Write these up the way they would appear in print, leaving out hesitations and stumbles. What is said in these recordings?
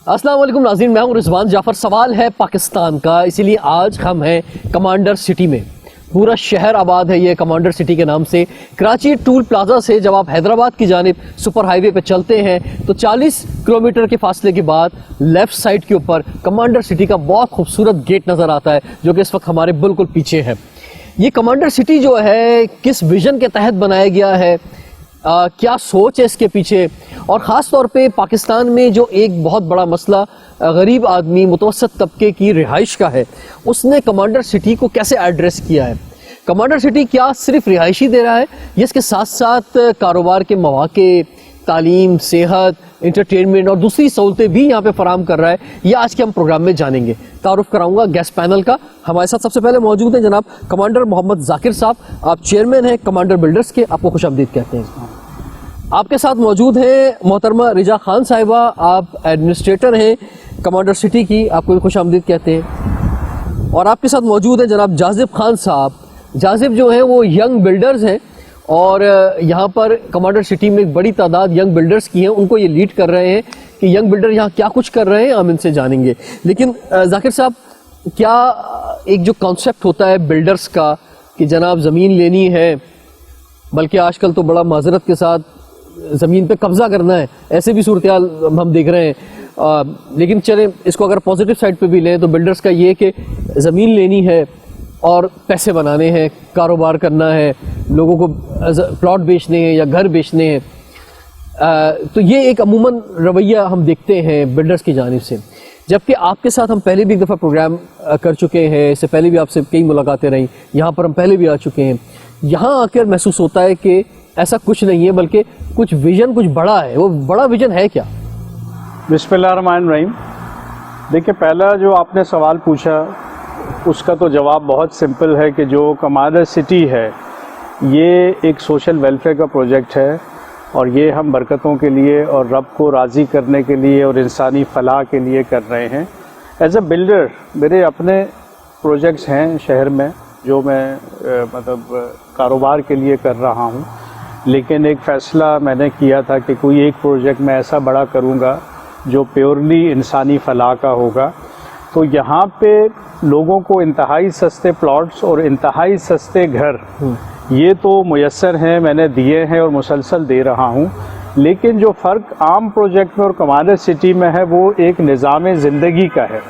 अस्सलाम वालेकुम नाज़रीन, मैं हूं रिजवान जाफर। सवाल है पाकिस्तान का, इसीलिए आज हम हैं कमांडर सिटी में। पूरा शहर आबाद है ये कमांडर सिटी के नाम से। कराची टूल प्लाजा से जब आप हैदराबाद की जानिब सुपर हाईवे पे चलते हैं तो 40 किलोमीटर के फासले के बाद लेफ्ट साइड के ऊपर कमांडर सिटी का बहुत खूबसूरत गेट नज़र आता है, जो कि इस वक्त हमारे बिल्कुल पीछे है। ये कमांडर सिटी जो है किस विजन के तहत बनाया गया है, क्या सोच है इसके पीछे, और ख़ास तौर पे पाकिस्तान में जो एक बहुत बड़ा मसला गरीब आदमी मुतवसत तबके की रिहाइश का है, उसने कमांडर सिटी को कैसे एड्रेस किया है। कमांडर सिटी क्या सिर्फ रिहाइश ही दे रहा है, ये इसके साथ साथ कारोबार के मौके, तालीम, सेहत, इंटरटेनमेंट और दूसरी सहूलतें भी यहाँ पे फराहम कर रहा है। ये आज के हम प्रोग्राम में जानेंगे। तारुफ कराऊंगा गेस्ट पैनल का। हमारे साथ सबसे पहले मौजूद हैं जनाब कमांडर मोहम्मद जाकिर साहब। आप चेयरमैन हैं कमांडर बिल्डर्स के, आपको खुशामदीद कहते हैं। आपके साथ मौजूद हैं मोहतरमा रिजा खान साहिबा, आप एडमिनिस्ट्रेटर हैं कमांडर सिटी की, आपको भी खुशामदीद कहते हैं। और आपके साथ मौजूद हैं जनाब जाजिब खान साहब। जाजिब जो हैं वो यंग बिल्डर्स हैं और यहाँ पर कमांडर सिटी में एक बड़ी तादाद यंग बिल्डर्स की हैं, उनको ये लीड कर रहे हैं कि यंग बिल्डर यहाँ क्या कुछ कर रहे हैं, हम इनसे जानेंगे। लेकिन जाकिर साहब, क्या एक जो कॉन्सेप्ट होता है बिल्डर्स का कि जनाब ज़मीन लेनी है, बल्कि आजकल तो बड़ा माजरत के साथ ज़मीन पे कब्ज़ा करना है, ऐसे भी सूरत हाल हम देख रहे हैं। लेकिन चलें इसको अगर पॉजिटिव साइड पे भी लें तो बिल्डर्स का ये कि ज़मीन लेनी है और पैसे बनाने हैं, कारोबार करना है, लोगों को प्लॉट बेचने हैं या घर बेचने हैं। तो ये एक अमूमन रवैया हम देखते हैं बिल्डर्स की जानिब से। जबकि आपके साथ हम पहले भी एक दफ़ा प्रोग्राम कर चुके हैं, इससे पहले भी आपसे कई मुलाकातें रहीं, यहाँ पर हम पहले भी आ चुके हैं। यहाँ आकर महसूस होता है कि ऐसा कुछ नहीं है, बल्कि कुछ विजन कुछ बड़ा है। वो बड़ा विजन है क्या? बिस्मिल्लाहिर्रहमानिर्रहीम। देखिए, पहला जो आपने सवाल पूछा उसका तो जवाब बहुत सिंपल है कि जो कमांडर सिटी है ये एक सोशल वेलफेयर का प्रोजेक्ट है और ये हम बरकतों के लिए और रब को राज़ी करने के लिए और इंसानी फलाह के लिए कर रहे हैं। एज अ बिल्डर मेरे अपने प्रोजेक्ट्स हैं शहर में जो मैं मतलब कारोबार के लिए कर रहा हूँ, लेकिन एक फ़ैसला मैंने किया था कि कोई एक प्रोजेक्ट मैं ऐसा बड़ा करूँगा जो प्योरली इंसानी फलाह का होगा। तो यहाँ पे लोगों को इंतहाई सस्ते प्लॉट्स और इंतहाई सस्ते घर ये तो मुयस्सर हैं, मैंने दिए हैं और मुसलसल दे रहा हूँ। लेकिन जो फ़र्क आम प्रोजेक्ट में और कमांडर सिटी में है वो एक निज़ाम ज़िंदगी का है।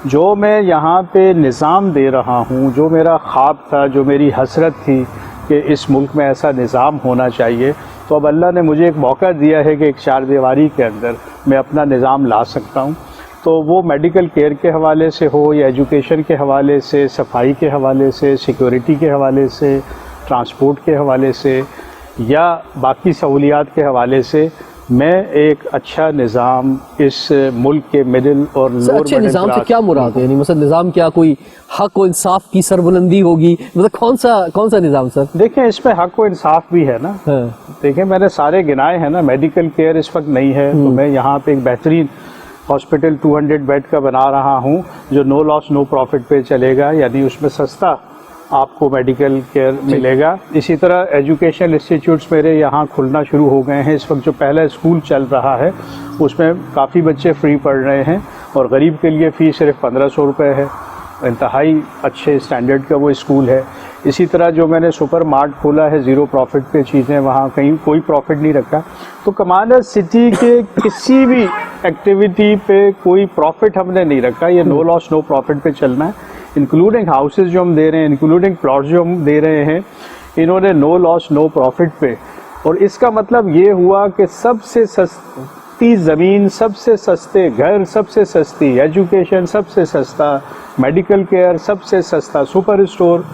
जो मैं यहाँ पे निज़ाम दे रहा हूँ, जो मेरा ख्वाब था, जो मेरी हसरत थी कि इस मुल्क में ऐसा निज़ाम होना चाहिए, तो अब अल्लाह ने मुझे एक मौका दिया है कि एक चार दीवारी के अंदर मैं अपना निज़ाम ला सकता हूँ। तो वो मेडिकल केयर के हवाले से हो या एजुकेशन के हवाले से, सफाई के हवाले से, सिक्योरिटी के हवाले से, ट्रांसपोर्ट के हवाले से या बाकी सहूलियात के हवाले से, मैं एक अच्छा निज़ाम इस मुल्क के मिडिल और लोअर अच्छे निज़ाम से क्या मुराद है? यानी मतलब निज़ाम क्या कोई हक और इंसाफ की सरबुलंदी होगी? मतलब कौन सा निज़ाम सर? देखें, इसमें हक और इंसाफ भी है ना। देखें, मैंने सारे गिनाए हैं ना। मेडिकल केयर इस वक्त नहीं है, तो मैं यहाँ पे एक बेहतरीन हॉस्पिटल 200 बेड का बना रहा हूँ जो नो लॉस नो प्रॉफिट पे चलेगा, यानी उसमें सस्ता आपको मेडिकल केयर मिलेगा। इसी तरह एजुकेशनल इंस्टीट्यूट्स मेरे यहाँ खुलना शुरू हो गए हैं। इस वक्त जो पहला स्कूल चल रहा है उसमें काफ़ी बच्चे फ्री पढ़ रहे हैं और गरीब के लिए फ़ीस सिर्फ 1500 रुपये है। इंतहाई अच्छे स्टैंडर्ड का वो स्कूल है। इसी तरह जो मैंने सुपर मार्ट खोला है, ज़ीरो प्रॉफिट पे चीज़ें, वहाँ कहीं कोई प्रॉफिट नहीं रखा। तो कमांडर सिटी के किसी भी एक्टिविटी पे कोई प्रॉफिट हमने नहीं रखा। ये नो लॉस नो प्रॉफिट पे चलना है। इंक्लूडिंग हाउसेज जो हम दे रहे हैं, इंक्लूडिंग प्लॉट्स जो हम दे रहे हैं, इन्होंने नो लॉस नो प्रॉफिट पे। और इसका मतलब ये हुआ कि सबसे सस्ती ज़मीन, सबसे सस्ते घर, सबसे सस्ती एजुकेशन, सबसे सस्ता मेडिकल केयर, सबसे सस्ता सुपर स्टोर।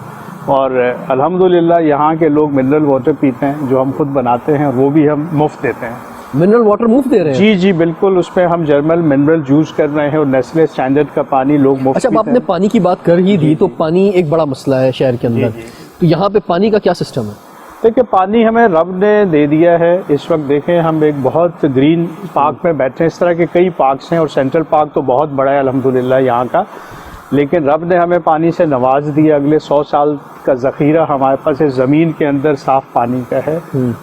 और अल्हम्दुलिल्लाह यहाँ के लोग मिनरल वाटर पीते हैं जो हम खुद बनाते हैं और वो भी हम मुफ्त देते हैं। मिनरल वाटर मुफ्त दे रहे हैं? जी जी बिल्कुल, उसमें हम जर्मल मिनरल जूस कर रहे हैं और नेस्ले स्टैंडर्ड का पानी लोग मुफ्त अच्छा, अब आपने पानी की बात कर ही दी, तो पानी एक बड़ा मसला है शहर के अंदर। तो यहाँ पे पानी का क्या सिस्टम है? देखिए, पानी हमें रब ने दे दिया है। इस वक्त देखें, हम एक बहुत ग्रीन पार्क में बैठे हैं। इस तरह के कई पार्क्स हैं और सेंट्रल पार्क तो बहुत बड़ा है अल्हम्दुलिल्लाह यहाँ का। लेकिन रब ने हमें पानी से नवाज दिया। अगले 100 साल का ज़ख़ीरा हमारे पास इस ज़मीन के अंदर साफ़ पानी का है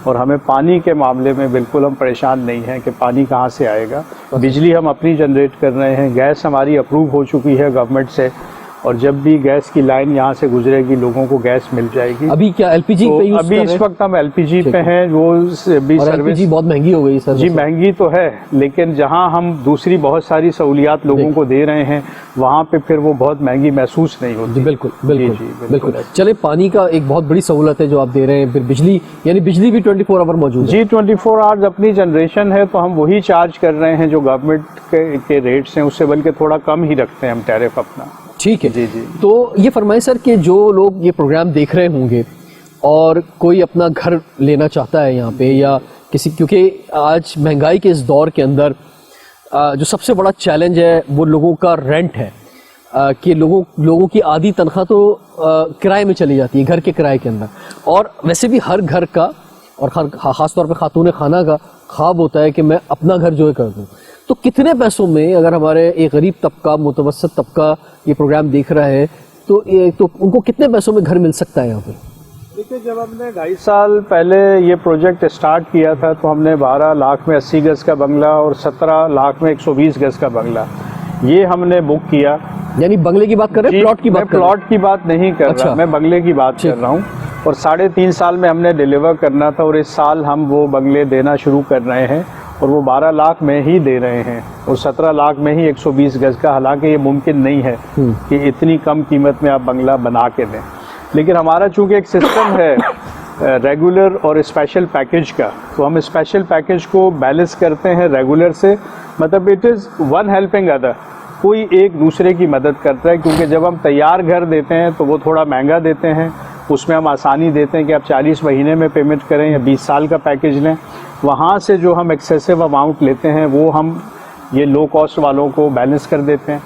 और हमें पानी के मामले में बिल्कुल हम परेशान नहीं हैं कि पानी कहाँ से आएगा। बिजली हम अपनी जनरेट कर रहे हैं, गैस हमारी अप्रूव हो चुकी है गवर्नमेंट से, और जब भी गैस की लाइन यहाँ से गुजरेगी लोगों को गैस मिल जाएगी। अभी क्या एलपीजी तो पे यूज अभी इस वक्त हम एलपीजी पे हैं, वो भी और सर्विस एलपीजी बहुत महंगी हो गई सर। जी महंगी तो है, लेकिन जहाँ हम दूसरी बहुत सारी सहूलियात लोगों को दे रहे हैं वहाँ पे फिर वो बहुत महंगी महसूस नहीं होती। जी बिल्कुल बिल्कुल जी, बिल्कुल। चले, पानी का एक बहुत बड़ी सहूलत है जो आप दे रहे हैं, फिर बिजली, यानी बिजली भी 24 आवर मौजूद है। जी 24 आवर्स अपनी जनरेशन है, तो हम वही चार्ज कर रहे हैं जो गवर्नमेंट के रेट्स हैं, उससे बल्कि थोड़ा कम ही रखते हैं हम टैरिफ अपना। ठीक है जी जी। तो ये फरमाएं सर कि जो लोग ये प्रोग्राम देख रहे होंगे और कोई अपना घर लेना चाहता है यहाँ पे, या किसी, क्योंकि आज महंगाई के इस दौर के अंदर जो सबसे बड़ा चैलेंज है वो लोगों का रेंट है, कि लोगों की आधी तनख्वाह तो किराए में चली जाती है, घर के किराए के अंदर। और वैसे भी हर घर का और ख़ास तौर पे खातून खाना का ख्वाब होता है कि मैं अपना घर जो है कर दूँ। तो कितने पैसों में, अगर हमारे एक गरीब तबका, मुतवसत तबका ये प्रोग्राम देख रहा है, तो उनको कितने पैसों में घर मिल सकता है यहाँ पे? देखिए, जब हमने 2.5 साल पहले ये प्रोजेक्ट स्टार्ट किया था तो हमने 12 लाख में 80 गज का बंगला और 17 लाख में 120 गज का बंगला ये हमने बुक किया। यानी बंगले की बात कर रहे हैं, प्लॉट की बात कर रहे हैं? प्लॉट की बात नहीं कर रहा, मैं बंगले की बात कर रहा हूँ। और 3.5 साल में हमने डिलीवर करना था और इस साल हम वो बंगले देना शुरू कर रहे हैं और वो 12 लाख में ही दे रहे हैं और 17 लाख में ही 120 गज का। हालांकि ये मुमकिन नहीं है कि इतनी कम कीमत में आप बंगला बना के दें, लेकिन हमारा चूंकि एक सिस्टम है रेगुलर और स्पेशल पैकेज का, तो हम स्पेशल पैकेज को बैलेंस करते हैं रेगुलर से। मतलब it is one helping other, कोई एक दूसरे की मदद करता है। क्योंकि जब हम तैयार घर देते हैं तो वो थोड़ा महंगा देते हैं, उसमें हम आसानी देते हैं कि आप 40 महीने में पेमेंट करें या 20 साल का पैकेज लें। वहाँ से जो हम एक्सेसिव अमाउंट लेते हैं वो हम ये लो कॉस्ट वालों को बैलेंस कर देते हैं।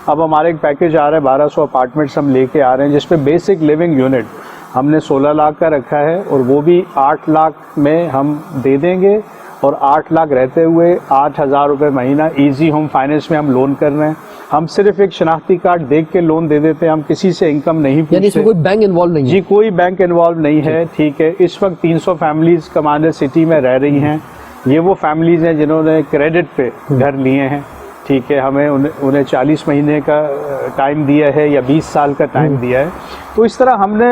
अब हमारे एक पैकेज आ रहा है, 1200 अपार्टमेंट्स हम लेके आ रहे हैं, जिसपे बेसिक लिविंग यूनिट हमने 16 लाख का रखा है और वो भी 8 लाख में हम दे देंगे। और 8 लाख रहते हुए 8,000 रुपये महीना इजी होम फाइनेंस में हम लोन कर रहे हैं। हम सिर्फ एक शनाख्ती कार्ड देख के लोन दे देते हैं, हम किसी से इनकम नहीं पूछते। यानी इसमें कोई बैंक इन्वॉल्व नहीं है? जी, कोई बैंक इन्वॉल्व नहीं है। ठीक है, इस वक्त 300 फैमिलीज कमांडर सिटी में रह रही हैं। ये वो फैमिलीज हैं जिन्होंने क्रेडिट पे घर लिए हैं। ठीक है, हमें उन्हें 40 महीने का टाइम दिया है या 20 साल का टाइम दिया है। तो इस तरह हमने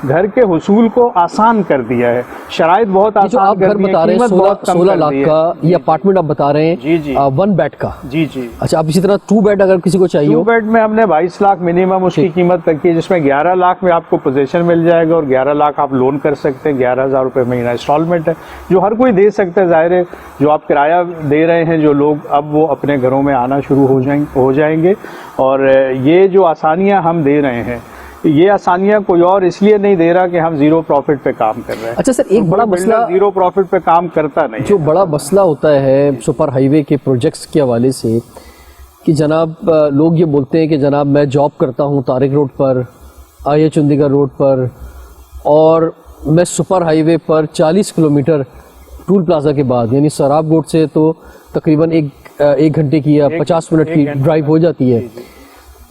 घर के हुसूल को आसान कर दिया है, शराइत बहुत आसान आप घर बता रहे हैं 16 लाख का, ये अपार्टमेंट आप बता रहे हैं? जी जी, 1 बेड का? जी जी। अच्छा, आप इसी तरह 2 बेड अगर किसी को चाहिए? 2 बेड में हमने 22 लाख मिनिमम उसकी कीमत रखी है, जिसमें 11 लाख में आपको पोजीशन मिल जाएगा और 11 लाख आप लोन कर सकते हैं। 11,000 रुपये महीना इंस्टॉलमेंट है, जो हर कोई दे सकता है। जाहिर है, जो आप किराया दे रहे हैं जो लोग, अब वो अपने घरों में आना शुरू हो जाएंगे। और ये जो आसानियां हम दे रहे हैं, ये आसानियां कोई और इसलिए नहीं दे रहा कि हम जीरो प्रॉफिट पे काम कर रहे हैं। अच्छा सर, एक बड़ा मसला जीरो प्रॉफिट पे काम करता नहीं, जो बड़ा मसला होता है सुपर हाईवे के प्रोजेक्ट्स के हवाले से, कि जनाब लोग ये बोलते हैं कि जनाब मैं जॉब करता हूँ तारिक रोड पर, आया चंडीगढ़ रोड पर, और मैं सुपर हाईवे पर 40 किलोमीटर टूल प्लाजा के बाद, यानी सराब रोड से तो तकरीबन एक घंटे की या 50 मिनट की ड्राइव हो जाती है।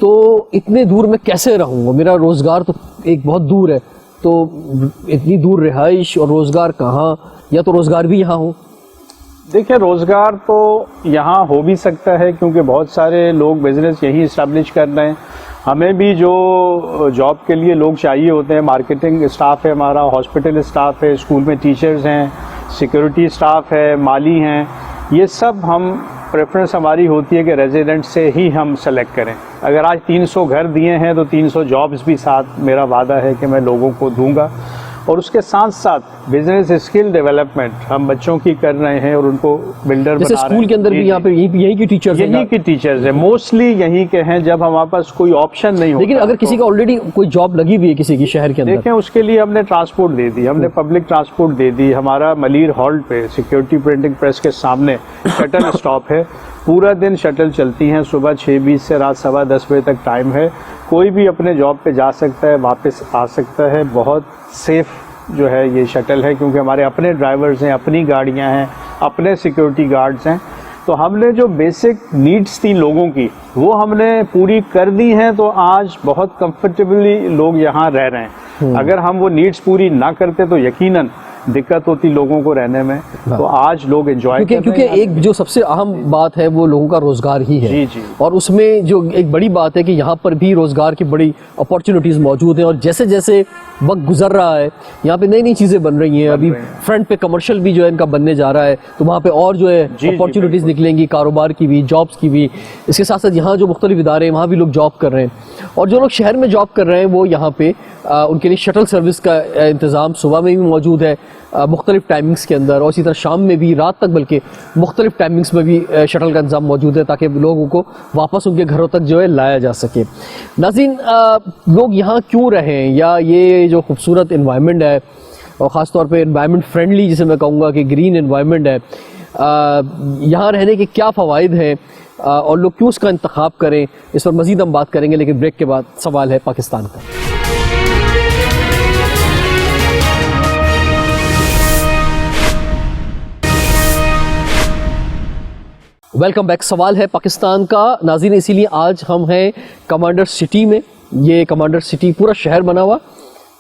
तो इतने दूर मैं कैसे रहूँगा? मेरा रोज़गार तो एक बहुत दूर है, तो इतनी दूर रिहाइश और रोज़गार कहाँ, या तो रोज़गार भी यहाँ हो? देखिए, रोज़गार तो यहाँ हो भी सकता है क्योंकि बहुत सारे लोग बिजनेस यहीं इस्टेब्लिश कर रहे हैं। हमें भी जो जॉब के लिए लोग चाहिए होते हैं, मार्केटिंग स्टाफ है हमारा, हॉस्पिटल स्टाफ है, स्कूल में टीचर्स हैं, सिक्योरिटी स्टाफ है, माली हैं, ये सब हम प्रेफरेंस हमारी होती है कि रेजिडेंट से ही हम सेलेक्ट करें। अगर आज 300 घर दिए हैं तो 300 जॉब्स भी साथ मेरा वादा है कि मैं लोगों को दूंगा। और उसके साथ साथ बिजनेस स्किल डेवलपमेंट हम बच्चों की कर रहे हैं और उनको बिल्डर बना रहे हैं। स्कूल के अंदर भी यहाँ पे यही की टीचर्स हैं? यहीं की टीचर्स हैं, मोस्टली यहीं के हैं जब हमारे पास कोई ऑप्शन नहीं होता। लेकिन अगर किसी का ऑलरेडी कोई जॉब लगी हुई है किसी की शहर के अंदर, देखें, उसके लिए हमने ट्रांसपोर्ट दे दी, हमने पब्लिक ट्रांसपोर्ट दे दी। हमारा मलीर हॉल्ट पे सिक्योरिटी प्रिंटिंग प्रेस के सामने शटल स्टॉप है, पूरा दिन शटल चलती हैं, सुबह 6:20 से रात 10:15 बजे तक टाइम है। कोई भी अपने जॉब पे जा सकता है, वापस आ सकता है। बहुत सेफ जो है ये शटल है, क्योंकि हमारे अपने ड्राइवर्स हैं, अपनी गाड़ियां हैं, अपने सिक्योरिटी गार्ड्स हैं। तो हमने जो बेसिक नीड्स थी लोगों की वो हमने पूरी कर दी हैं, तो आज बहुत कंफर्टेबली लोग यहाँ रह रहे हैं। अगर हम वो नीड्स पूरी ना करते तो यकीनन दिक्कत होती लोगों को रहने में। तो आज लोग एंजॉय कर रहे हैं, क्योंकि एक जो सबसे अहम बात है वो लोगों का रोजगार ही है। जी जी। और उसमें जो एक बड़ी बात है कि यहाँ पर भी रोजगार की बड़ी अपॉर्चुनिटीज मौजूद हैं, और जैसे जैसे वक्त गुजर रहा है यहाँ पे नई नई चीजें बन रही हैं। अभी फ्रंट पे कमर्शियल भी जो है इनका बनने जा रहा है, तो वहाँ पे और जो है अपॉर्चुनिटीज निकलेंगी, कारोबार की भी, जॉब्स की भी। इसके साथ साथ यहाँ जो मुख्तलिफ इदारे हैं वहाँ भी लोग जॉब कर रहे हैं, और जो लोग शहर में जॉब कर रहे हैं वो यहाँ पे उनके लिए शटल सर्विस का इंतज़ाम सुबह में भी मौजूद है मुख्तलिफ टाइमिंग्स के अंदर, और इसी तरह शाम में भी, रात तक बल्कि मुख्तलिफ टाइमिंग्स में भी शटल का इंतज़ाम मौजूद है, ताकि लोगों को वापस उनके घरों तक जो है लाया जा सके। नाज़रीन, लोग यहाँ क्यों रहें, या ये जो खूबसूरत इन्वायरमेंट है, और ख़ास तौर पे इन्वायरमेंट फ्रेंडली जिसे मैं कहूँगा कि ग्रीन इन्वायरमेंट है, यहाँ रहने के क्या फ़वाइद हैं और लोग क्यों उसका इंतखाब करें, इस पर मज़ीद हम बात करेंगे, लेकिन ब्रेक के बाद सवाल है पाकिस्तान का। Welcome back. सवाल है पाकिस्तान का। नाज़रीन, इसीलिए आज हम हैं कमांडर सिटी में। ये कमांडर सिटी पूरा शहर बना हुआ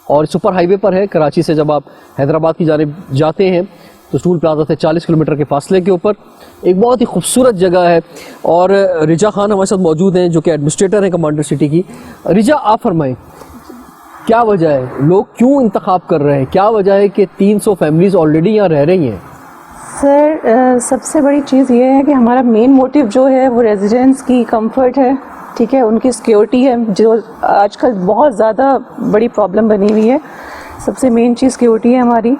और सुपर हाईवे पर है। कराची से जब आप हैदराबाद की जानिब जाते हैं तो टूल प्लाजा से 40 किलोमीटर के फासले के ऊपर एक बहुत ही खूबसूरत जगह है। और रिजा खान हमारे साथ मौजूद हैं जो कि एडमिनिस्ट्रेटर हैं कमांडर सिटी की। रिजा, आप फरमाएं, क्या वजह है, लोग क्यों इंतखाब कर रहे हैं, क्या वजह है कि 300 फैमिलीज़ ऑलरेडी यहाँ रह रही हैं? सर, सबसे बड़ी चीज़ ये है कि हमारा मेन मोटिव जो है वो रेजिडेंट्स की कंफर्ट है, ठीक है, उनकी सिक्योरिटी है, जो आजकल बहुत ज़्यादा बड़ी प्रॉब्लम बनी हुई है। सबसे मेन चीज़ सिक्योरिटी है हमारी।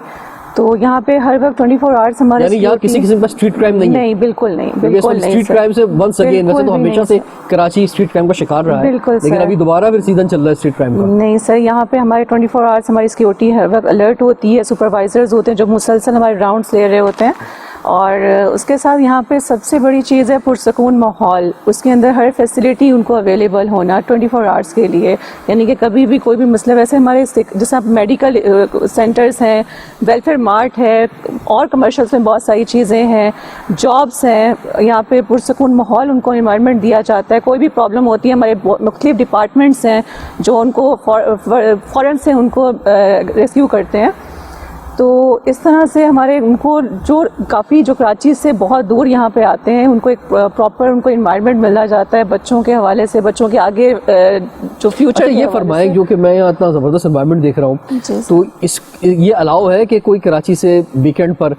तो यहाँ पे हर वक्त 24 आवर्स हमारे, यानी यहाँ किसी किस्म का स्ट्रीट क्राइम नहीं है? नहीं, बिल्कुल नहीं, बिल्कुल नहीं। स्ट्रीट क्राइम से वंस अगेन, वैसे तो हमेशा से कराची स्ट्रीट क्राइम का शिकार रहा है, बिल्कुल, लेकिन अभी दोबारा फिर सीजन चल रहा है स्ट्रीट क्राइम का। नहीं सर, यहाँ पे हमारे 24 आवर्स हमारी सिक्योरिटी हर वक्त अलर्ट होती है। सुपरवाइजर्स होते हैं जो मुसलसल हमारे राउंड्स ले रहे होते हैं। और उसके साथ यहाँ पे सबसे बड़ी चीज़ है पुरसकून माहौल। उसके अंदर हर फैसिलिटी उनको अवेलेबल होना 24 आवर्स के लिए, यानी कि कभी भी कोई भी मसला, वैसे हमारे जैसे मेडिकल सेंटर्स हैं, वेलफेयर मार्ट है, और कमर्शियल्स में बहुत सारी चीज़ें हैं, जॉब्स हैं। यहाँ पे पुरसकून माहौल उनको इन्वायरमेंट दिया जाता है। कोई भी प्रॉब्लम होती है, हमारे मुख्तलिफ डिपार्टमेंट्स हैं जो उनको फ़ौरन से उनको रेस्क्यू करते हैं। तो इस तरह से हमारे उनको जो काफ़ी जो कराची से बहुत दूर यहाँ पे आते हैं, उनको एक प्रॉपर उनको इन्वायरमेंट मिला जाता है बच्चों के हवाले से, बच्चों के आगे जो फ्यूचर। ये फरमाए, जो कि मैं यहाँ इतना ज़बरदस्त इन्वायरमेंट देख रहा हूँ, तो ये अलाउ है कि कोई कराची से वीकेंड पर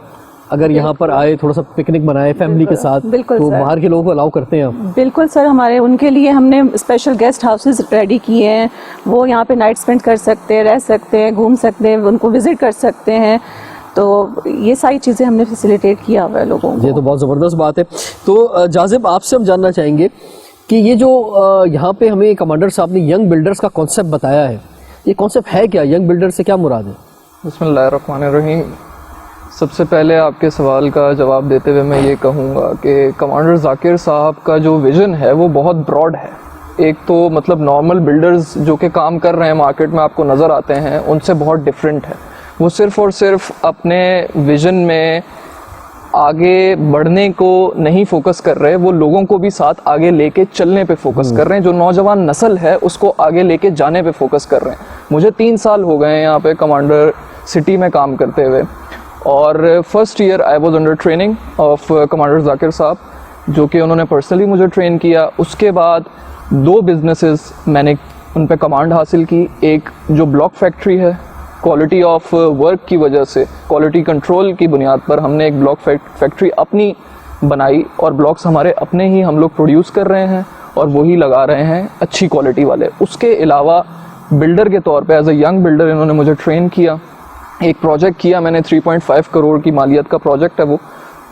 अगर यहाँ पर आए, थोड़ा सा पिकनिक बनाए फैमिली के साथ, तो बाहर के लोगों को अलाउ करते हैं आप? बिल्कुल सर, हमारे उनके लिए हमने स्पेशल गेस्ट हाउसेस रेडी किए हैं। वो यहाँ पे नाइट स्पेंड कर सकते हैं, रह सकते हैं, घूम सकते हैं, उनको विजिट कर सकते हैं। तो ये सारी चीज़ें हमने फैसिलिटेट किया हुआ है लोगों को। ये तो बहुत ज़बरदस्त बात है। तो जाजिब, आपसे हम जानना चाहेंगे कि ये जो यहाँ पे हमें कमांडर साहब ने यंग बिल्डर्स का कॉन्सेप्ट बताया है, ये कॉन्सेप्ट है क्या? यंग बिल्डर से क्या मुराद है? बिस्मिल्लाहिर्रहमानिर्रहीम। सबसे पहले आपके सवाल का जवाब देते हुए मैं ये कहूँगा कि कमांडर जाकिर साहब का जो विज़न है वो बहुत ब्रॉड है। एक तो मतलब नॉर्मल बिल्डर्स जो कि काम कर रहे हैं मार्केट में आपको नज़र आते हैं, उनसे बहुत डिफरेंट है। वो सिर्फ़ और सिर्फ अपने विज़न में आगे बढ़ने को नहीं फोकस कर रहे, वो लोगों को भी साथ आगे लेके चलने पे फोकस कर रहे हैं। जो नौजवान नस्ल है उसको आगे लेके जाने पे फोकस कर रहे हैं। मुझे 3 साल हो गए हैं यहाँ पे कमांडर सिटी में काम करते हुए, और first year I was under training of commander Zakir साहब, जो कि उन्होंने पर्सनली मुझे ट्रेन किया। उसके बाद 2 बिजनेसेस मैंने उन पे कमांड हासिल की। एक जो ब्लॉक फैक्ट्री है, क्वालिटी ऑफ वर्क की वजह से, क्वालिटी कंट्रोल की बुनियाद पर हमने एक ब्लॉक फैक्ट्री अपनी बनाई, और ब्लॉक्स हमारे अपने ही हम लोग प्रोड्यूस कर रहे हैं और वही लगा रहे हैं अच्छी क्वालिटी वाले। उसके अलावा बिल्डर के तौर पे एज अ यंग बिल्डर इन्होंने मुझे ट्रेन किया। एक प्रोजेक्ट किया मैंने, 3.5 करोड़ की मालियत का प्रोजेक्ट है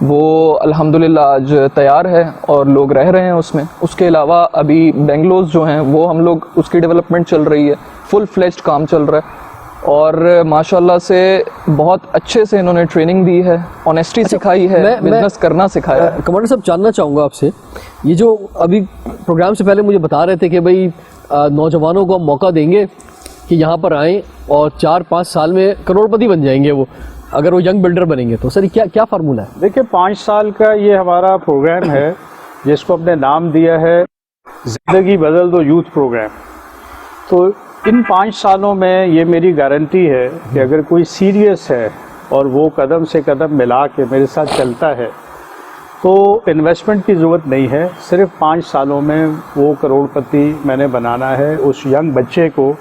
वो अल्हम्दुलिल्लाह आज तैयार है और लोग रह रहे हैं उसमें। उसके अलावा अभी बेंगलोज जो हैं वो हम लोग, उसकी डेवलपमेंट चल रही है, फुल फ्लेज्ड काम चल रहा है, और माशाल्लाह से बहुत अच्छे से इन्होंने ट्रेनिंग दी है, ऑनेस्टी सिखाई है, बिजनेस करना सिखाया है। कमांडर साहब, जानना चाहूँगा आपसे, ये जो अभी प्रोग्राम से पहले मुझे बता रहे थे कि भाई नौजवानों को हम मौका देंगे कि यहाँ पर आएँ और 4-5 साल में करोड़पति बन जाएंगे वो, अगर वो यंग बिल्डर बनेंगे तो सर क्या क्या फार्मूला है? देखिए 5 साल का ये हमारा प्रोग्राम है जिसको हमने नाम दिया है ज़िंदगी बदल दो यूथ प्रोग्राम। तो इन 5 सालों में ये मेरी गारंटी है कि अगर कोई सीरियस है और वो कदम से कदम मिला के मेरे साथ चलता है तो इन्वेस्टमेंट की ज़रूरत नहीं है। सिर्फ 5 सालों में वो करोड़पति मैंने बनाना है उस यंग बच्चे को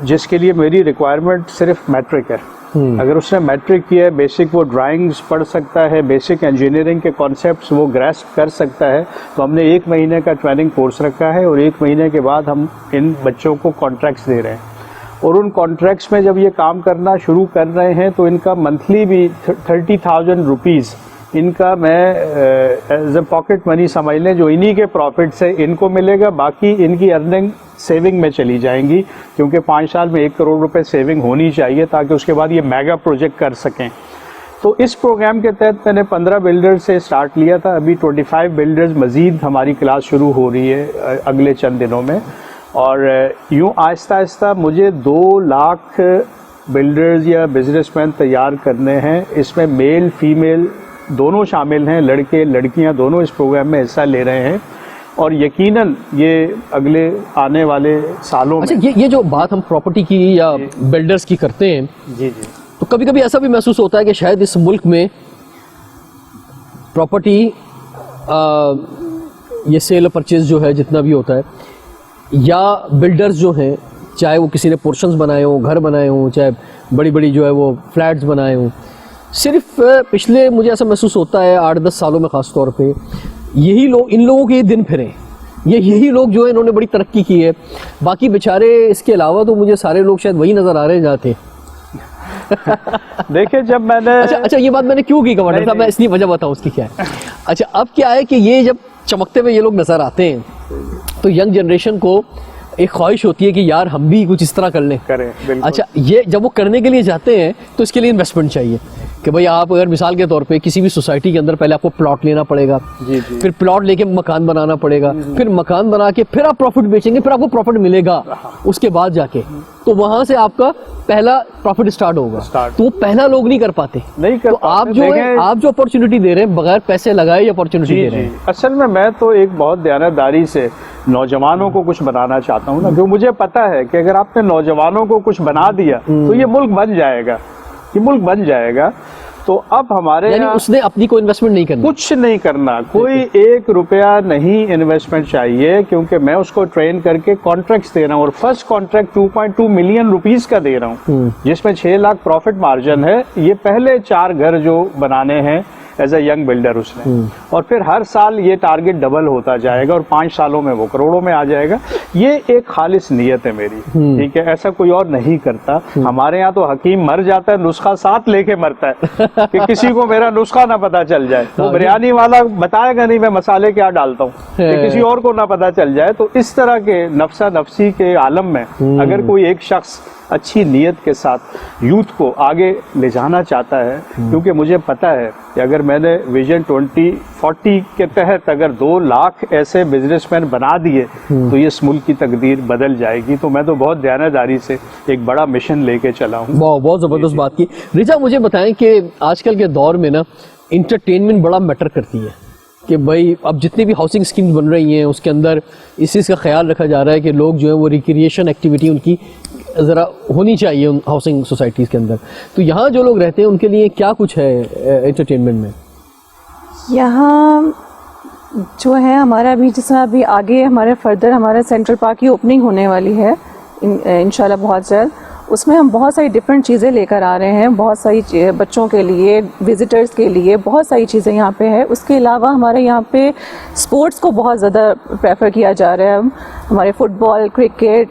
जिसके लिए मेरी रिक्वायरमेंट सिर्फ मैट्रिक है। अगर उसने मैट्रिक किया है, बेसिक वो ड्राइंग्स पढ़ सकता है, बेसिक इंजीनियरिंग के कॉन्सेप्ट्स वो ग्रैस्प कर सकता है, तो हमने 1 महीने का ट्रेनिंग कोर्स रखा है और 1 महीने के बाद हम इन बच्चों को कॉन्ट्रैक्ट्स दे रहे हैं। और उन कॉन्ट्रैक्ट्स में जब ये काम करना शुरू कर रहे हैं तो इनका मंथली भी 30,000 रुपीज़ इनका मैं एज ए पॉकेट मनी समझ लें, जो इन्हीं के प्रॉफिट से इनको मिलेगा, बाकी इनकी अर्निंग सेविंग में चली जाएंगी, क्योंकि 5 साल में 1 करोड़ रुपए सेविंग होनी चाहिए ताकि उसके बाद ये मेगा प्रोजेक्ट कर सकें। तो इस प्रोग्राम के तहत मैंने 15 बिल्डर्स से स्टार्ट लिया था, अभी 25 बिल्डर्स मज़ीद हमारी क्लास शुरू हो रही है अगले चंद दिनों में। और यूँ आहिस्ता आहिस्ता मुझे 2 लाख बिल्डर्स या बिजनेसमैन तैयार करने हैं। इसमें मेल फीमेल दोनों शामिल हैं, लड़के लड़कियां दोनों इस प्रोग्राम में हिस्सा ले रहे हैं और यकीनन ये अगले आने वाले सालों अच्छा, में। ये जो बात हम प्रॉपर्टी की या बिल्डर्स की करते हैं, जी जी, तो कभी कभी ऐसा भी महसूस होता है कि शायद इस मुल्क में प्रॉपर्टी ये सेल परचेज जो है जितना भी होता है, या बिल्डर्स जो हैं, चाहे वो किसी ने पोर्शंस बनाए हों, घर बनाए हों, चाहे बड़ी बड़ी जो है वो फ्लैट्स बनाए हों, सिर्फ पिछले मुझे ऐसा महसूस होता है 8-10 सालों में ख़ास तौर पे यही लोग, इन लोगों के दिन फिरे, यही लोग जो है इन्होंने बड़ी तरक्की की है। बाकी बेचारे इसके अलावा तो मुझे सारे लोग शायद वही नज़र आ रहे जाते। देखिए जब मैंने अच्छा ये बात मैंने क्यों की कमांडर साहब, मैं इसलिए वजह बताऊँ उसकी क्या है। अच्छा अब क्या है कि ये जब चमकते हुए ये लोग नज़र आते हैं तो यंग जनरेशन को एक ख्वाहिश होती है कि यार हम भी कुछ इस तरह कर लें, करें। बिल्कुल। अच्छा ये जब वो करने के लिए जाते हैं तो इसके लिए इन्वेस्टमेंट चाहिए कि भाई आप अगर मिसाल के तौर पे किसी भी सोसाइटी के अंदर पहले आपको प्लॉट लेना पड़ेगा, जी जी, फिर प्लॉट लेके मकान बनाना पड़ेगा, फिर मकान बना के फिर आप प्रॉफिट बेचेंगे, फिर आपको प्रॉफिट मिलेगा उसके बाद जाके, तो वहां से आपका पहला प्रॉफिट स्टार्ट होगा। तो वो पहला लोग नहीं कर पाते, नहीं कर तो पाते। आप जो अपॉर्चुनिटी दे रहे हैं बगैर पैसे लगाए अपॉर्चुनिटी दे रहे हैं। असल में मैं तो एक बहुत दयानतदारी से नौजवानों को कुछ बनाना चाहता हूँ ना, जो मुझे पता है कि अगर आपने नौजवानों को कुछ बना दिया तो ये मुल्क बन जाएगा, ये मुल्क बन जाएगा। तो अब हमारे यानी उसने अपनी कोई इन्वेस्टमेंट नहीं करना, कुछ नहीं करना, कोई 1 रुपया नहीं इन्वेस्टमेंट चाहिए, क्योंकि मैं उसको ट्रेन करके कॉन्ट्रैक्ट्स दे रहा हूँ और फर्स्ट कॉन्ट्रैक्ट 2.2 मिलियन रुपीस का दे रहा हूँ, जिसमें 6 लाख प्रॉफिट मार्जिन है। ये पहले 4 घर जो बनाने हैं एज ए यंग बिल्डर उसने, और फिर हर साल ये टारगेट डबल होता जाएगा और 5 सालों में वो करोड़ों में आ जाएगा। ये एक खालिस नियत है मेरी, ठीक है, ऐसा कोई और नहीं करता। हमारे यहाँ तो हकीम मर जाता है नुस्खा साथ लेके मरता है कि किसी को मेरा नुस्खा ना पता चल जाए। तो बिरयानी वाला बताएगा नहीं मैं मसाले क्या डालता हूँ, किसी और को ना पता चल जाए। तो इस तरह के नफ्सा नफसी के आलम में अगर कोई एक शख्स अच्छी नीयत के साथ यूथ को आगे ले जाना चाहता है, क्योंकि मुझे पता है कि अगर मैंने विजन 2040 के तहत अगर 2 लाख ऐसे बिजनेसमैन बना दिए तो ये इस मुल्क की तकदीर बदल जाएगी। तो मैं तो बहुत दयानतदारी से एक बड़ा मिशन लेके चला हूँ। बहुत ज़बरदस्त बात की। रिजा मुझे बताएं कि आजकल के दौर में ना इंटरटेनमेंट बड़ा मैटर करती है कि भाई अब जितनी भी हाउसिंग स्कीम्स बन रही हैं उसके अंदर इस चीज़ का ख्याल रखा जा रहा है कि लोग जो है वो रिक्रिएशन एक्टिविटी उनकी ज़रा होनी चाहिए उन हाउसिंग सोसाइटीज़ के अंदर। तो यहाँ जो लोग रहते हैं उनके लिए क्या कुछ है एंटरटेनमेंट में? यहाँ जो है हमारा अभी जैसा अभी आगे हमारे फर्दर हमारा सेंट्रल पार्क की ओपनिंग होने वाली है इंशाल्लाह बहुत जल्द। उसमें हम बहुत सारी डिफरेंट चीज़ें लेकर आ रहे हैं, बहुत सारी बच्चों के लिए, विजिटर्स के लिए बहुत सारी चीज़ें यहाँ पे है। उसके अलावा हमारे यहाँ पे स्पोर्ट्स को बहुत ज़्यादा प्रेफर किया जा रहा है। हमारे फुटबॉल, क्रिकेट,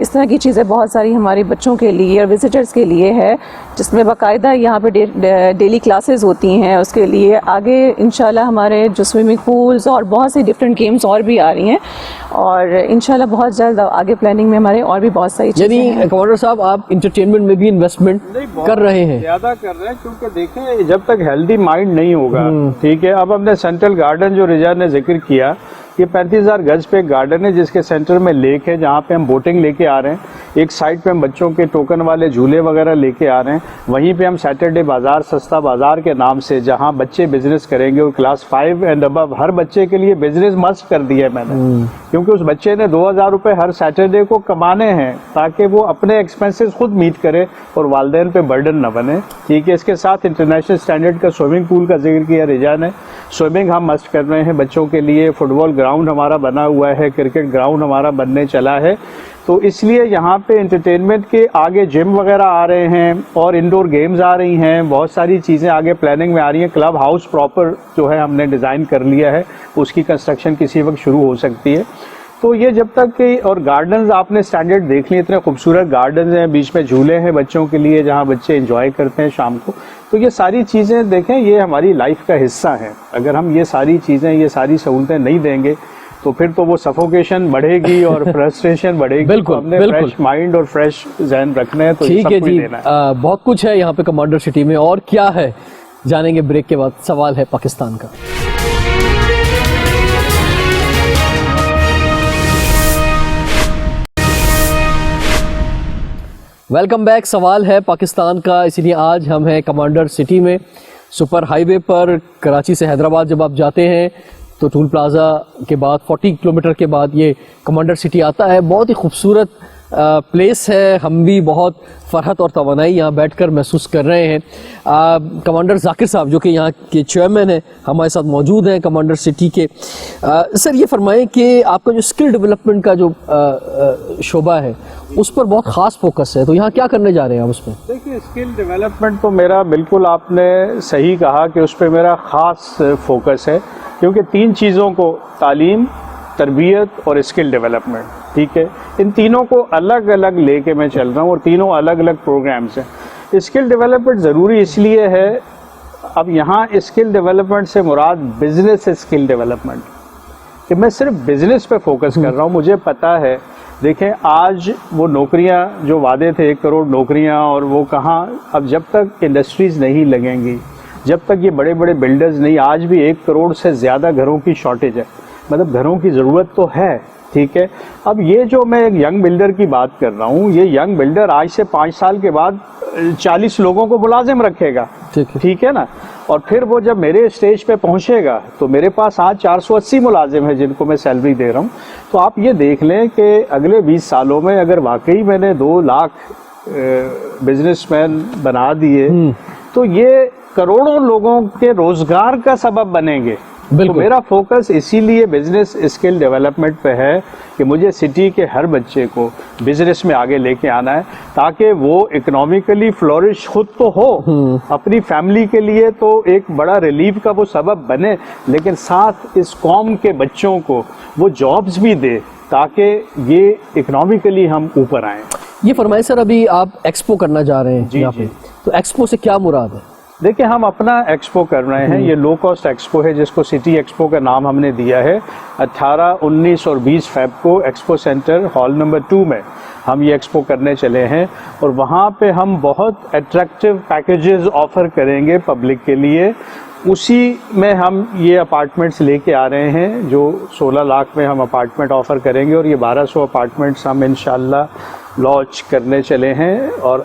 इस तरह की चीज़ें बहुत सारी हमारे बच्चों के लिए और विजिटर्स के लिए है, जिसमें बाकायदा यहाँ पे डेली क्लासेस होती हैं उसके लिए। आगे इंशाल्लाह हमारे जो स्विमिंग पूल्स और बहुत सी डिफरेंट गेम्स और भी आ रही हैं और इंशाल्लाह बहुत जल्द आगे प्लानिंग में हमारे और भी बहुत सारी चीज़ें हैं। यानी कमांडर साहब आप इंटरटेनमेंट में भी इन्वेस्टमेंट कर रहे हैं? ज्यादा कर रहे हैं, क्योंकि देखें जब तक हेल्दी माइंड नहीं होगा, ठीक है। अब हमने सेंट्रल गार्डन जो रिजा ने जिक्र किया, ये 35,000 गज पे एक गार्डन है जिसके सेंटर में लेक है, जहाँ पे हम बोटिंग लेके आ रहे हैं। एक साइड पे हम बच्चों के टोकन वाले झूले वगैरह लेके आ रहे हैं। वहीं पे हम सैटरडे बाजार, सस्ता बाजार के नाम से, जहाँ बच्चे बिजनेस करेंगे, और क्लास 5 एंड अबव हर बच्चे के लिए बिजनेस मस्ट कर दिया है मैंने, क्योंकि उस बच्चे ने 2,000 रुपये हर सैटरडे को कमाने हैं ताकि वो अपने एक्सपेंसेस खुद मीट करे और वालदेन पे बर्डन न बने। ठीक है, इसके साथ इंटरनेशनल स्टैंडर्ड का स्विमिंग पूल का जिक्र किया रिजा ने। स्विमिंग हम मस्ट कर रहे हैं बच्चों के लिए। फुटबॉल ग्राउंड हमारा बना हुआ है, क्रिकेट ग्राउंड हमारा बनने चला है। तो इसलिए यहाँ पे एंटरटेनमेंट के आगे जिम वगैरह आ रहे हैं और इंडोर गेम्स आ रही हैं, बहुत सारी चीज़ें आगे प्लानिंग में आ रही हैं। क्लब हाउस प्रॉपर जो है हमने डिज़ाइन कर लिया है, उसकी कंस्ट्रक्शन किसी वक्त शुरू हो सकती है। तो ये जब तक कि, और गार्डन्स आपने स्टैंडर्ड देख लिए, इतने खूबसूरत गार्डन्स हैं, बीच में झूले हैं बच्चों के लिए जहाँ बच्चे एंजॉय करते हैं शाम को। तो ये सारी चीज़ें देखें, ये हमारी लाइफ का हिस्सा है। अगर हम ये सारी चीज़ें, ये सारी सहूलतें नहीं देंगे तो फिर तो वो सफोकेशन बढ़ेगी और फ्रस्ट्रेशन बढ़ेगी। बिल्कुल, तो हमने बिल्कुल। फ्रेश माइंड और फ्रेश जहन रखने हैं, तो ठीक है सब कुछ जी, देना है। बहुत कुछ है यहाँ पे कमांडर सिटी में, और क्या है जानेंगे ब्रेक के बाद। सवाल है पाकिस्तान का। Welcome back. सवाल है पाकिस्तान का, इसीलिए आज हम हैं कमांडर सिटी में। सुपर हाईवे पर कराची से हैदराबाद जब आप जाते हैं तो टूल प्लाजा के बाद 40 किलोमीटर के बाद ये कमांडर सिटी आता है। बहुत ही खूबसूरत प्लेस है। हम भी बहुत फरहत और तवानाई यहाँ बैठकर महसूस कर रहे हैं। कमांडर जाकिर साहब जो कि यहाँ के चेयरमैन हैं हमारे साथ मौजूद हैं कमांडर सिटी के। सर ये फरमाएं कि आपका जो स्किल डेवलपमेंट का जो शोबा है उस पर बहुत ख़ास फोकस है, तो यहाँ क्या करने जा रहे हैं आप उसमें? देखिए, स्किल डेवलपमेंट तो मेरा, बिल्कुल आपने सही कहा कि उस पर मेरा ख़ास फोकस है, क्योंकि 3 चीज़ों को, तालीम, तरबियत और स्किल डेवलपमेंट, ठीक है, इन तीनों को अलग अलग लेके मैं चल रहा हूँ और तीनों अलग अलग प्रोग्राम्स हैं। स्किल डेवलपमेंट ज़रूरी इसलिए है, अब यहाँ स्किल डेवलपमेंट से मुराद बिजनेस स्किल डेवलपमेंट, कि मैं सिर्फ बिजनेस पे फोकस कर रहा हूँ। मुझे पता है, देखें आज वो नौकरियाँ जो वादे थे 1 करोड़ नौकरियाँ, और वो कहाँ, अब जब तक इंडस्ट्रीज़ नहीं लगेंगी, जब तक ये बड़े बड़े बिल्डर्स नहीं, आज भी 1 करोड़ से ज़्यादा घरों की शॉर्टेज है, मतलब घरों की ज़रूरत तो है, ठीक है। अब ये जो मैं एक यंग बिल्डर की बात कर रहा हूँ, ये यंग बिल्डर आज से 5 साल के बाद 40 लोगों को मुलाजिम रखेगा, ठीक है ना। और फिर वो जब मेरे स्टेज पे पहुँचेगा तो मेरे पास आज 480 मुलाजिम है जिनको मैं सैलरी दे रहा हूँ। तो आप ये देख लें कि अगले 20 सालों में अगर वाकई मैंने 2 लाख बिजनेसमैन बना दिए तो ये करोड़ों लोगों के रोजगार का सबब बनेंगे। तो मेरा फोकस इसीलिए बिजनेस स्किल डेवलपमेंट पे है कि मुझे सिटी के हर बच्चे को बिजनेस में आगे लेके आना है, ताकि वो इकोनॉमिकली फ्लोरिश खुद तो हो, अपनी फैमिली के लिए तो एक बड़ा रिलीफ का वो सबब बने, लेकिन साथ इस कौम के बच्चों को वो जॉब्स भी दे ताकि ये इकोनॉमिकली हम ऊपर आएँ। ये फरमाइए सर, अभी आप एक्सपो करना जा रहे हैं यहाँ पे, तो एक्सपो से क्या मुराद है? देखिए, हम अपना एक्सपो कर रहे हैं, ये लो कॉस्ट एक्सपो है जिसको सिटी एक्सपो का नाम हमने दिया है। 18, 19 और 20 फेब को एक्सपो सेंटर हॉल नंबर 2 में हम ये एक्सपो करने चले हैं, और वहाँ पे हम बहुत अट्रैक्टिव पैकेजेस ऑफ़र करेंगे पब्लिक के लिए। उसी में हम ये अपार्टमेंट्स लेके आ रहे हैं, जो 16 लाख में हम अपार्टमेंट ऑफ़र करेंगे, और ये 1200 अपार्टमेंट्स हम इंशाल्लाह लॉन्च करने चले हैं। और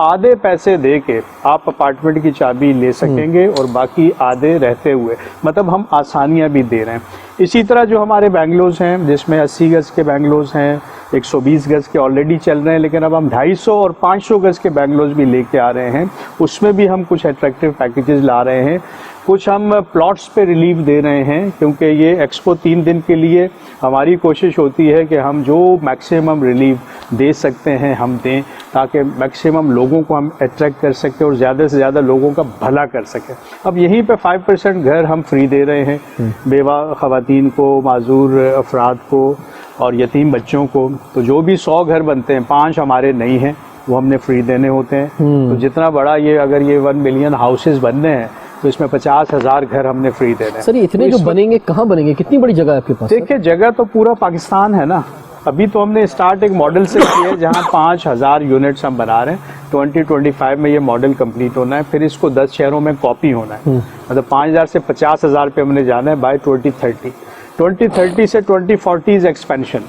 आधे पैसे दे के आप अपार्टमेंट की चाबी ले सकेंगे और बाकी आधे रहते हुए, मतलब हम आसानियां भी दे रहे हैं। इसी तरह जो हमारे बैंगलोज हैं जिसमें 80 गज के बैंगलोज हैं, 120 गज के ऑलरेडी चल रहे हैं, लेकिन अब हम 250 और 500 गज के बैंगलोज भी लेके आ रहे हैं। उसमें भी हम कुछ अट्रैक्टिव पैकेजेस ला रहे हैं। कुछ हम प्लॉट्स पे रिलीफ दे रहे हैं, क्योंकि ये एक्सपो 3 दिन के लिए हमारी कोशिश होती है कि हम जो मैक्सिमम रिलीफ दे सकते हैं हम दें, ताकि मैक्सिमम लोगों को हम अट्रैक्ट कर सकें और ज़्यादा से ज़्यादा लोगों का भला कर सकें। अब यहीं पे 5% घर हम फ्री दे रहे हैं बेवा ख़वातीन को, माजूर अफराद को और यतीम बच्चों को। तो जो भी 100 घर बनते हैं, 5 हमारे नहीं हैं, वो हमने फ्री देने होते हैं। तो जितना बड़ा ये, अगर ये 1 मिलियन हाउसेज बनने हैं तो इसमें 50,000 घर हमने फ्री देने हैं। सर ये इतने जो बनेंगे कहाँ बनेंगे, कितनी बड़ी जगह है आपके पास? देखिए, जगह तो पूरा पाकिस्तान है ना। अभी तो हमने स्टार्ट एक मॉडल से किया है जहाँ 5,000 यूनिट्स हम बना रहे हैं। 2025 में ये मॉडल कंप्लीट होना है, फिर इसको 10 शहरों में कॉपी होना है। मतलब 5,000 से 50,000 पे हमने जाना है बाय 2030। 2030 से 2040 एक्सपेंशन।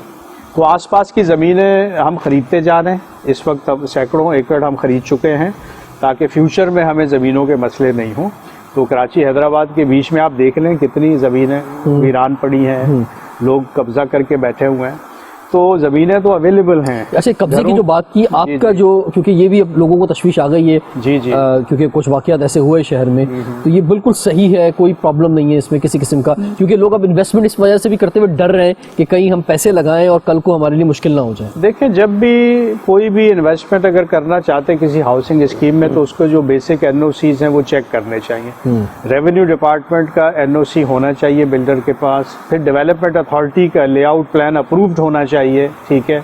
तो आसपास की ज़मीनें हम ख़रीदते जा रहे हैं, इस वक्त अब सैकड़ों एकड़ हम ख़रीद चुके हैं ताकि फ्यूचर में हमें ज़मीनों के मसले नहीं हों। तो कराची हैदराबाद के बीच में आप देख लें कितनी ज़मीनें वीरान पड़ी हैं, लोग कब्ज़ा करके बैठे हुए हैं, तो ज़मीनें तो अवेलेबल हैं। अच्छा, कब्जे की जो बात की आपका, जो क्योंकि ये भी अब लोगों को तशवीश आ गई है जी जी, क्योंकि कुछ वाक़यात ऐसे हुए शहर में, तो ये बिल्कुल सही है, कोई प्रॉब्लम नहीं है इसमें किसी किस्म का, क्योंकि लोग अब इन्वेस्टमेंट इस वजह से भी करते हुए डर रहे हैं कि कहीं हम पैसे लगाएं और कल को हमारे लिए मुश्किल ना हो जाए। देखिए, जब भी कोई भी इन्वेस्टमेंट अगर करना चाहते हैं किसी हाउसिंग स्कीम में, तो उसको जो बेसिक NOCs हैं वो चेक करने चाहिए। रेवेन्यू डिपार्टमेंट का NOC होना चाहिए बिल्डर के पास, फिर डेवलपमेंट अथॉरिटी का लेआउट प्लान अप्रूव्ड होना चाहिए, ठीक है।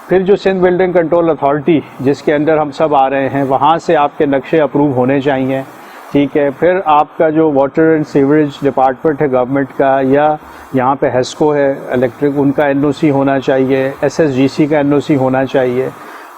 फिर जो सिंध बिल्डिंग कंट्रोल अथॉरिटी जिसके अंडर हम सब आ रहे हैं, वहाँ से आपके नक्शे अप्रूव होने चाहिए, ठीक है। फिर आपका जो वाटर एंड सीवरेज डिपार्टमेंट है गवर्नमेंट का, या यहाँ पे हेस्को है इलेक्ट्रिक, उनका NOC होना चाहिए, SSGC का NOC होना चाहिए।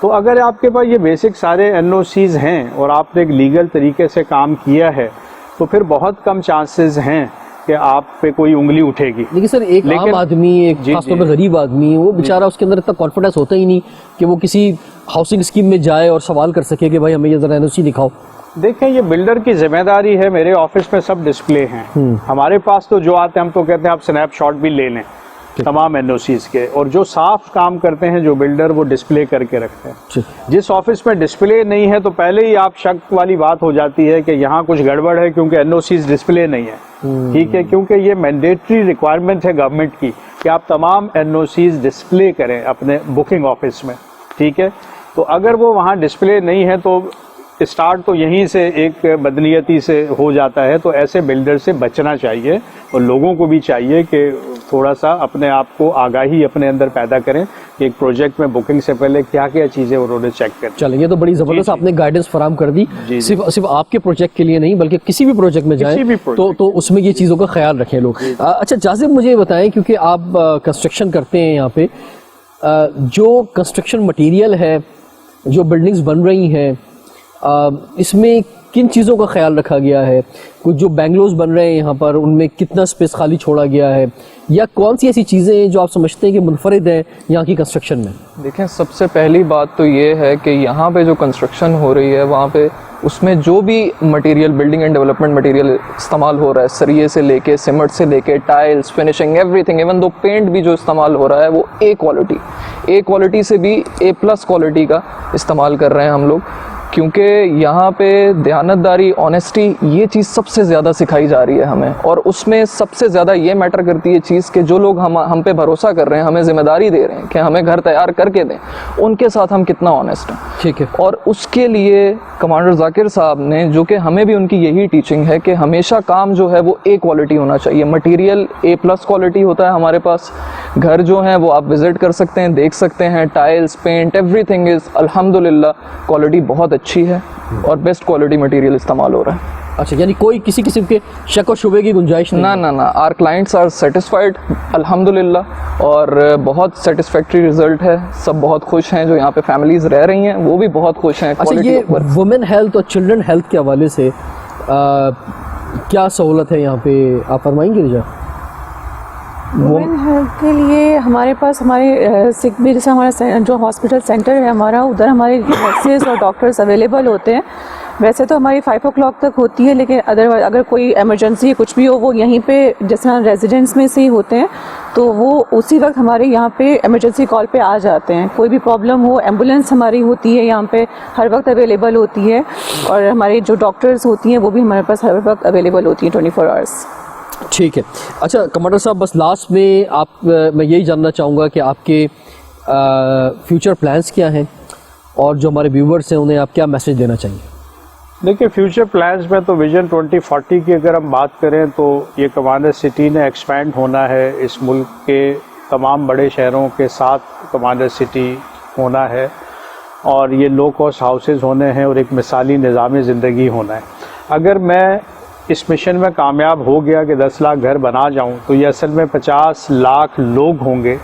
तो अगर आपके पास ये बेसिक सारे NOCs हैं और आपने एक लीगल तरीके से काम किया है, तो फिर बहुत कम चांसेस हैं कि आप पे कोई उंगली उठेगी। लेकिन सर, एक आम आदमी, एक खासतौर पर गरीब आदमी, वो बेचारा, उसके अंदर इतना कॉन्फिडेंस होता ही नहीं कि वो किसी हाउसिंग स्कीम में जाए और सवाल कर सके कि भाई हमें ये जरा NOC दिखाओ। देखें, ये बिल्डर की जिम्मेदारी है। मेरे ऑफिस में सब डिस्प्ले हैं, हमारे पास तो जो आते हैं हम तो कहते हैं आप स्नैपशॉट भी ले लें तमाम NOCs के, और जो साफ काम करते हैं जो बिल्डर, वो डिस्प्ले करके रखते हैं। जिस ऑफिस में डिस्प्ले नहीं है तो पहले ही आप शक वाली बात हो जाती है कि यहाँ कुछ गड़बड़ है, क्योंकि NOCs डिस्प्ले नहीं है, ठीक है। क्योंकि ये मैंडेटरी रिक्वायरमेंट है गवर्नमेंट की कि आप तमाम NOCs डिस्प्ले करें अपने बुकिंग ऑफिस में, ठीक है। तो अगर वो वहाँ डिस्प्ले नहीं है तो स्टार्ट तो यहीं से एक बदनीयती से हो जाता है। तो ऐसे बिल्डर से बचना चाहिए, और लोगों को भी चाहिए कि थोड़ा सा अपने आप को आगाही अपने अंदर पैदा करें कि एक प्रोजेक्ट में बुकिंग से पहले क्या क्या चीज़ें उन्होंने चेक कर। चलें, ये तो बड़ी ज़बरदस्त आपने गाइडेंस फराम कर दी। सिर्फ आपके प्रोजेक्ट के लिए नहीं, बल्कि किसी भी प्रोजेक्ट में जाएं तो उसमें ये चीज़ों का ख्याल रखें लोग। अच्छा जाज़िब, मुझे बताएं, क्योंकि आप कंस्ट्रक्शन करते हैं यहाँ पे, जो कंस्ट्रक्शन मटीरियल है, जो बिल्डिंग्स बन रही हैं, इसमें किन चीज़ों का ख्याल रखा गया है? कुछ जो बेंगलोज बन रहे हैं यहाँ पर, उनमें कितना स्पेस खाली छोड़ा गया है, या कौन सी ऐसी चीज़ें हैं जो आप समझते हैं कि मुनफरिद हैं यहाँ की कंस्ट्रक्शन में? देखें, सबसे पहली बात तो ये है कि यहाँ पे जो कंस्ट्रक्शन हो रही है, वहाँ पे उसमें जो भी material, building and development material इस्तेमाल हो रहा है, सरिये से लेके सीमेंट से लेके tiles, finishing, everything, even though paint भी जो इस्तेमाल हो रहा है वो ए क्वालिटी से भी A+ क्वालिटी का इस्तेमाल कर रहे हैं हम लोग, क्योंकि यहाँ पे दयानतदारी, ऑनेस्टी, ये चीज़ सबसे ज़्यादा सिखाई जा रही है हमें। और उसमें सबसे ज़्यादा ये मैटर करती है चीज़ कि जो लोग हम पे भरोसा कर रहे हैं, हमें जिम्मेदारी दे रहे हैं कि हमें घर तैयार करके दें, उनके साथ हम कितना ऑनेस्ट हैं, ठीक है। और उसके लिए कमांडर जाकिर साहब ने, जो कि हमें भी उनकी यही टीचिंग है कि हमेशा काम जो है वो A क्वालिटी होना चाहिए, मटीरियल A+ क्वालिटी होता है हमारे पास। घर जो हैं वो आप विज़िट कर सकते हैं, देख सकते हैं, टाइल्स, पेंट, एवरीथिंग इज़ अल्हम्दुलिल्लाह क्वालिटी बहुत अच्छी है और बेस्ट क्वालिटी मटेरियल इस्तेमाल हो रहा है। अच्छा, यानी कोई किसी किस्म के शक और शुबे की गुंजाइश नहीं? ना, आवर क्लाइंट्स आर सेटिस्फाइड अल्हम्दुलिल्लाह, और बहुत सेटिस्फैक्ट्री रिजल्ट है। सब बहुत खुश हैं, जो यहाँ पे फैमिलीज रह रही हैं वो भी बहुत खुश हैं। अच्छा, ये वुमेन हेल्थ और चिल्ड्रन हेल्थ के हवाले से क्या सहूलत है यहाँ पे, आप फरमाएंगे रिजा? वुमेन हेल्थ के लिए हमारे पास हमारे सिक भी, जैसे हमारा जो हॉस्पिटल सेंटर है हमारा, उधर हमारे नर्सेज और डॉक्टर्स अवेलेबल होते हैं। वैसे तो हमारी 5 o'clock तक होती है, लेकिन अदरवाइज अगर कोई इमरजेंसी कुछ भी हो, वो यहीं पे जैसा रेजिडेंस में से ही होते हैं, तो वो उसी वक्त हमारे यहाँ पे इमरजेंसी कॉल पे आ जाते हैं। कोई भी प्रॉब्लम हो, एम्बुलेंस हमारी होती है यहाँ पे हर वक्त अवेलेबल होती है, और हमारी जो डॉक्टर्स होती हैं वो भी हमारे पास हर वक्त अवेलेबल होती हैं 24 hours। ठीक है। अच्छा कमांडर साहब, बस लास्ट में मैं यही जानना चाहूँगा कि आपके फ्यूचर प्लान्स क्या हैं, और जो हमारे व्यूवर्स हैं उन्हें आप क्या मैसेज देना चाहिए? देखिए, फ्यूचर प्लान्स में तो विजन 2040 की अगर हम बात करें तो ये कमांडर सिटी ने एक्सपैंड होना है। इस मुल्क के तमाम बड़े शहरों के साथ कमांडर सिटी होना है, और ये लो कॉस्ट हाउसेज होने हैं, और एक मिसाली निज़ाम ज़िंदगी होना है। अगर मैं इस मिशन में कामयाब हो गया कि 10 लाख घर बना जाऊं, तो ये असल में 50 लाख लोग होंगे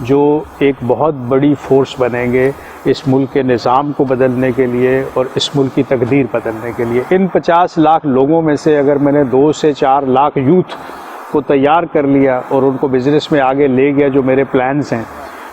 जो एक बहुत बड़ी फोर्स बनेंगे इस मुल्क के निज़ाम को बदलने के लिए और इस मुल्क की तकदीर बदलने के लिए। इन 50 लाख लोगों में से अगर मैंने 2 से 4 लाख यूथ को तैयार कर लिया और उनको बिज़नेस में आगे ले गया, जो मेरे प्लान्स हैं,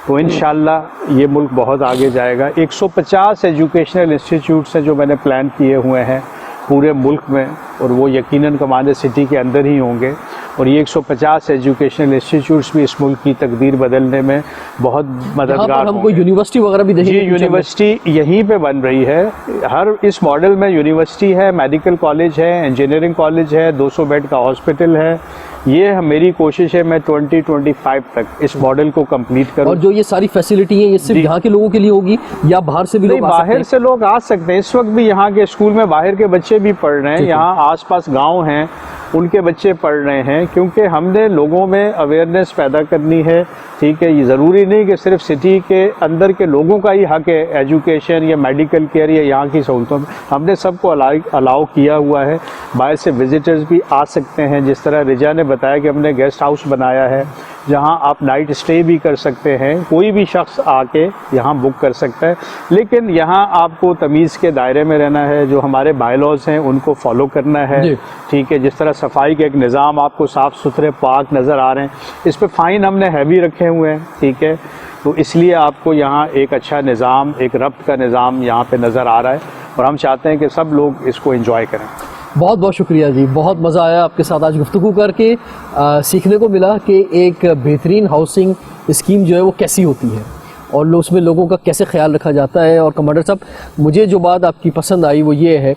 तो इंशाल्लाह ये मुल्क बहुत आगे जाएगा। 150 एजुकेशनल इंस्टीट्यूट्स हैं जो मैंने प्लान किए हुए हैं पूरे मुल्क में, और वो यकीनन कमांडर सिटी के अंदर ही होंगे। और ये 150 एजुकेशनल इंस्टीट्यूट्स भी इस मुल्क की तकदीर बदलने में बहुत मददगार हमको यूनिवर्सिटी वगैरह भी जी, देखेंगे। यूनिवर्सिटी यहीं पे बन रही है। हर इस मॉडल में यूनिवर्सिटी है, मेडिकल कॉलेज है, इंजीनियरिंग कॉलेज है, 200 बेड का हॉस्पिटल है। ये मेरी कोशिश है मैं 2025 तक इस मॉडल को कंप्लीट करूं। और जो ये सारी फैसिलिटी है ये सिर्फ यहाँ के लोगों के लिए होगी या बाहर से भी लोग आ सकते बाहर हैं? से लोग आ सकते हैं। इस वक्त भी यहाँ के स्कूल में बाहर के बच्चे भी पढ़ रहे हैं, यहाँ आसपास गांव हैं उनके बच्चे पढ़ रहे हैं, क्योंकि हमने लोगों में अवेयरनेस पैदा करनी है। ठीक है, ये ज़रूरी नहीं कि सिर्फ सिटी के अंदर के लोगों का ही हक है एजुकेशन या मेडिकल केयर या यहाँ की सहूलतों में। हमने सबको अलाउ किया हुआ है, बाहर से विजिटर्स भी आ सकते हैं। जिस तरह रिजा ने बताया कि हमने गेस्ट हाउस बनाया है जहाँ आप नाइट स्टे भी कर सकते हैं, कोई भी शख्स आके यहाँ बुक कर सकता है। लेकिन यहाँ आपको तमीज़ के दायरे में रहना है, जो हमारे बायलॉज हैं उनको फॉलो करना है। ठीक है, जिस तरह सफाई के एक निज़ाम आपको साफ़ सुथरे पाक नज़र आ रहे हैं, इस पर फ़ाइन हमने हैवी रखे हुए हैं। ठीक है, तो इसलिए आपको यहाँ एक अच्छा निज़ाम, एक रब्त का निज़ाम यहाँ पे नज़र आ रहा है, और हम चाहते हैं कि सब लोग इसको एंजॉय करें। बहुत बहुत शुक्रिया जी, बहुत मज़ा आया आपके साथ आज गुफ्तगू करके। सीखने को मिला कि एक बेहतरीन हाउसिंग स्कीम जो है वो कैसी होती है और उसमें लोगों का कैसे ख्याल रखा जाता है। और कमांडर साहब, मुझे जो बात आपकी पसंद आई वो ये है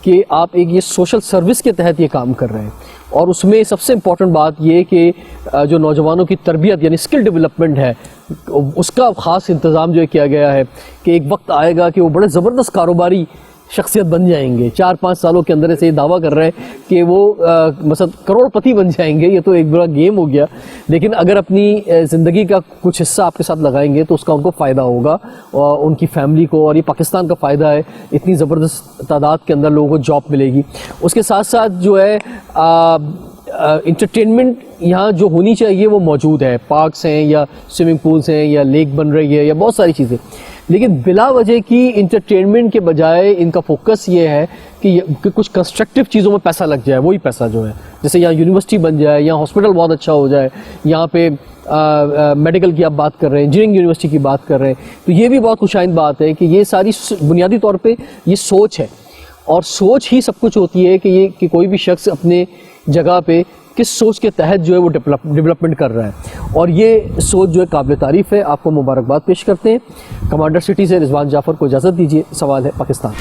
कि आप एक ये सोशल सर्विस के तहत ये काम कर रहे हैं, और उसमें सबसे इम्पॉर्टेंट बात ये कि जो नौजवानों की तरबियत यानी स्किल डेवलपमेंट है उसका ख़ास इंतज़ाम जो किया गया है कि एक वक्त आएगा कि वो बड़े ज़बरदस्त कारोबारी शख्सियत बन जाएंगे। 4-5 सालों के अंदर से ये दावा कर रहे हैं कि वो मतलब करोड़पति बन जाएंगे। ये तो एक बड़ा गेम हो गया, लेकिन अगर अपनी ज़िंदगी का कुछ हिस्सा आपके साथ लगाएंगे तो उसका उनको फ़ायदा होगा और उनकी फैमिली को, और ये पाकिस्तान का फ़ायदा है, इतनी ज़बरदस्त तादाद के अंदर लोगों को जॉब मिलेगी। उसके साथ साथ जो है इंटरटेनमेंट यहाँ जो होनी चाहिए वो मौजूद है, पार्क्स हैं या स्विमिंग पूल्स हैं या लेक बन रही है या बहुत सारी चीज़ें, लेकिन बिला वजह की इंटरटेनमेंट के बजाय इनका फोकस ये है कि कुछ कंस्ट्रक्टिव चीज़ों में पैसा लग जाए। वही पैसा जो है, जैसे यहाँ यूनिवर्सिटी बन जाए, यहाँ हॉस्पिटल बहुत अच्छा हो जाए, यहाँ पे मेडिकल की आप बात कर रहे हैं, इंजीनियरिंग यूनिवर्सिटी की बात कर रहे हैं, तो ये भी बहुत खुशाइंद बात है कि ये सारी बुनियादी तौर पर ये सोच है, और सोच ही सब कुछ होती है कि कोई भी शख्स अपने जगह पे किस सोच के तहत जो है वो डेवलपमेंट कर रहा है, और ये सोच जो है काबिल तारीफ़ है। आपको मुबारकबाद पेश करते हैं। कमांडर सिटी से रिजवान जाफ़र को इजाज़त दीजिए। सवाल है पाकिस्तान।